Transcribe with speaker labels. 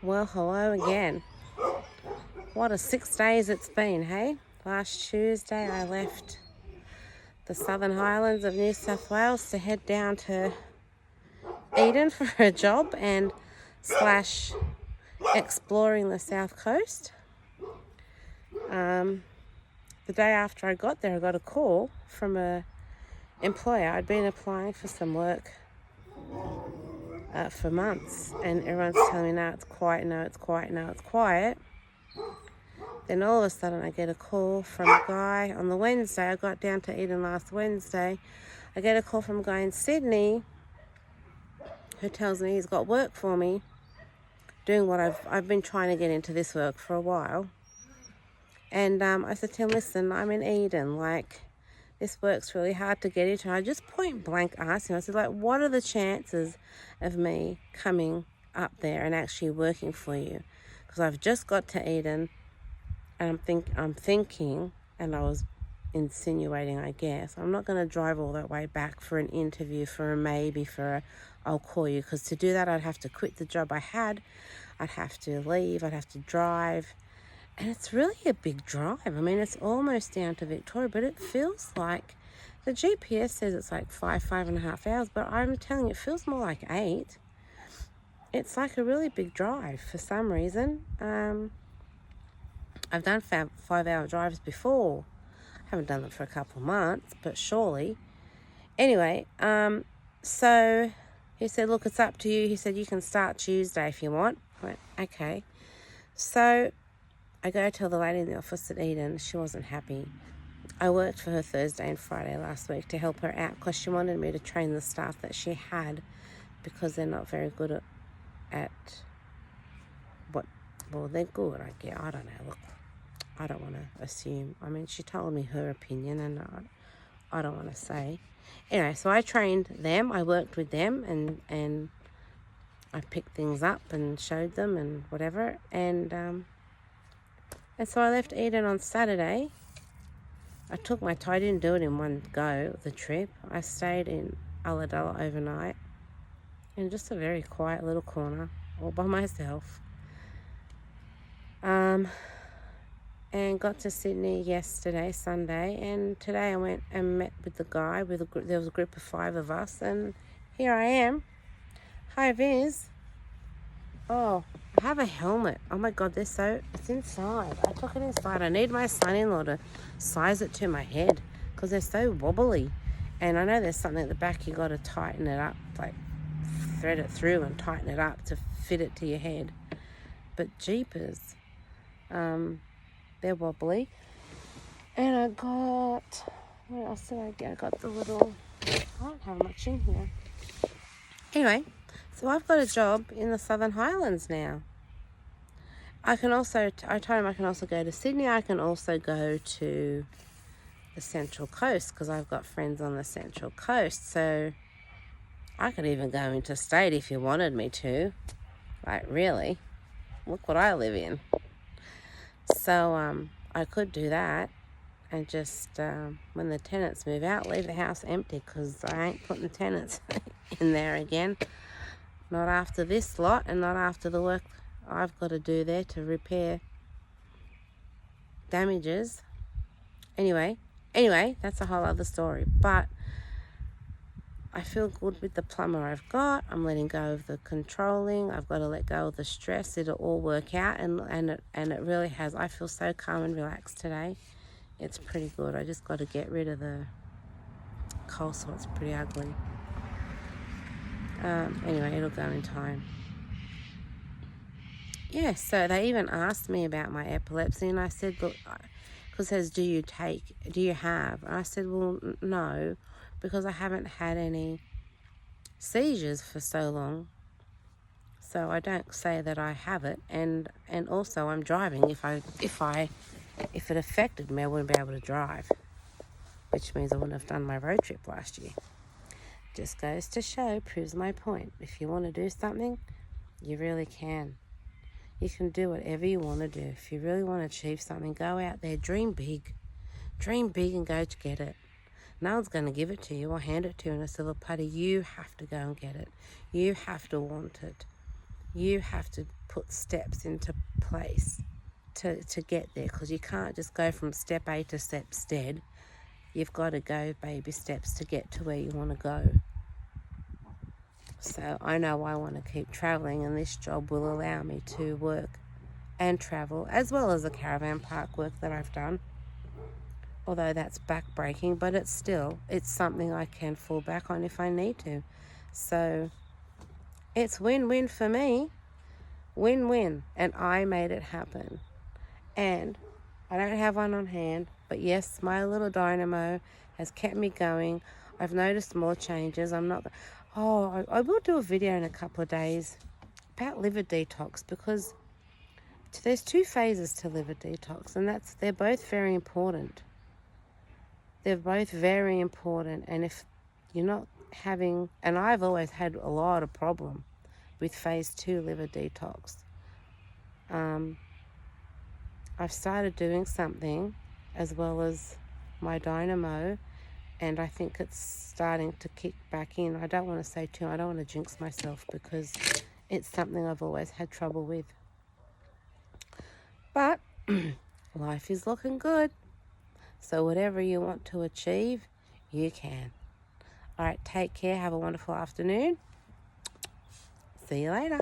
Speaker 1: Well, hello again. What a 6 days it's been, hey? Last Tuesday I left the Southern Highlands of New South Wales to head down to Eden for a job and / exploring the South Coast. The day after I got there, I got a call from a employer. I'd been applying for some work for months, and everyone's telling me, no, it's quiet, no, it's quiet, no, it's quiet. Then all of a sudden I get a call from a guy on the Wednesday. I got down to Eden last Wednesday. I get a call from a guy in Sydney who tells me he's got work for me, doing what I've been trying to get into this work for a while. And I said to him, listen, I'm in Eden, this work's really hard to get into. And I just point blank asked him, I said, what are the chances of me coming up there and actually working for you? Because I've just got to Eden, and I'm thinking, and I was insinuating, I guess, I'm not going to drive all that way back for an interview, for a maybe, I'll call you. Because to do that, I'd have to quit the job I had. I'd have to leave. I'd have to drive. And it's really a big drive. I mean, it's almost down to Victoria, but it feels like, the GPS says it's like 5.5 hours, but I'm telling you, it feels more like 8. It's like a really big drive for some reason. I've done 5-hour drives before. I haven't done them for a couple of months, but surely. Anyway, so he said, look, it's up to you. He said, you can start Tuesday if you want. I went, okay. So I go tell the lady in the office at Eden. She wasn't happy. I worked for her Thursday and Friday last week to help her out because she wanted me to train the staff that she had, because they're not very good at what, well, they're good, I guess. I don't know. Look, I don't want to assume. I mean, she told me her opinion, and I don't want to say. Anyway, so I trained them. I worked with them, and I picked things up and showed them and whatever. And so I left Eden on Saturday. I didn't do it in one go, the trip. I stayed in Ulladulla overnight in just a very quiet little corner, all by myself. And got to Sydney yesterday, Sunday, and today I went and met with the guy. There was a group of 5 of us, and here I am. Hi, Viz. Oh, I have a helmet. Oh my God, it's inside. I took it inside. I need my son-in-law to size it to my head because they're so wobbly. And I know there's something at the back you got to tighten it up, like thread it through and tighten it up to fit it to your head. But jeepers, they're wobbly. And I got, what else did I get? I got the little, I don't have much in here. Anyway, so I've got a job in the Southern Highlands now. I told him I can also go to Sydney. I can also go to the Central Coast because I've got friends on the Central Coast. So I could even go interstate if you wanted me to. Like, really? Look what I live in. So I could do that and just, when the tenants move out, leave the house empty because I ain't putting tenants in there again. Not after this lot, and not after the work I've got to do there to repair damages. Anyway, that's a whole other story. But I feel good with the plumber I've got. I'm letting go of the controlling. I've got to let go of the stress. It'll all work out, and it really has. I feel so calm and relaxed today. It's pretty good. I just got to get rid of the coleslaw. It's pretty ugly. Anyway, it'll go in time. Yeah, so they even asked me about my epilepsy, and I said, look, because it says, do you have? And I said, well, no, because I haven't had any seizures for so long. So I don't say that I have it, and also I'm driving. If it affected me, I wouldn't be able to drive, which means I wouldn't have done my road trip last year. Just goes to show, proves my point. If you want to do something, you really can. You can do whatever you want to do. If you really want to achieve something, go out there, dream big. Dream big and go to get it. No one's going to give it to you or hand it to you in a silver platter. You have to go and get it. You have to want it. you have to put steps into place to get there, because you can't just go from step A to step Z. You've got to go baby steps to get to where you want to go. So I know I want to keep traveling, and this job will allow me to work and travel, as well as the caravan park work that I've done. Although that's back-breaking, but it's something I can fall back on if I need to. So it's win-win for me. Win-win. And I made it happen. And I don't have one on hand, but yes, my little dynamo has kept me going. I've noticed more changes. I will do a video in a couple of days about liver detox, because there's 2 phases to liver detox, and they're both very important. They're both very important, and if you're not having, and I've always had a lot of problem with phase 2 liver detox. I've started doing something as well as my dynamo, and I think it's starting to kick back in. I don't want to say too, I don't want to jinx myself, because it's something I've always had trouble with. But life is looking good. So whatever you want to achieve, you can. All right, take care. Have a wonderful afternoon. See you later.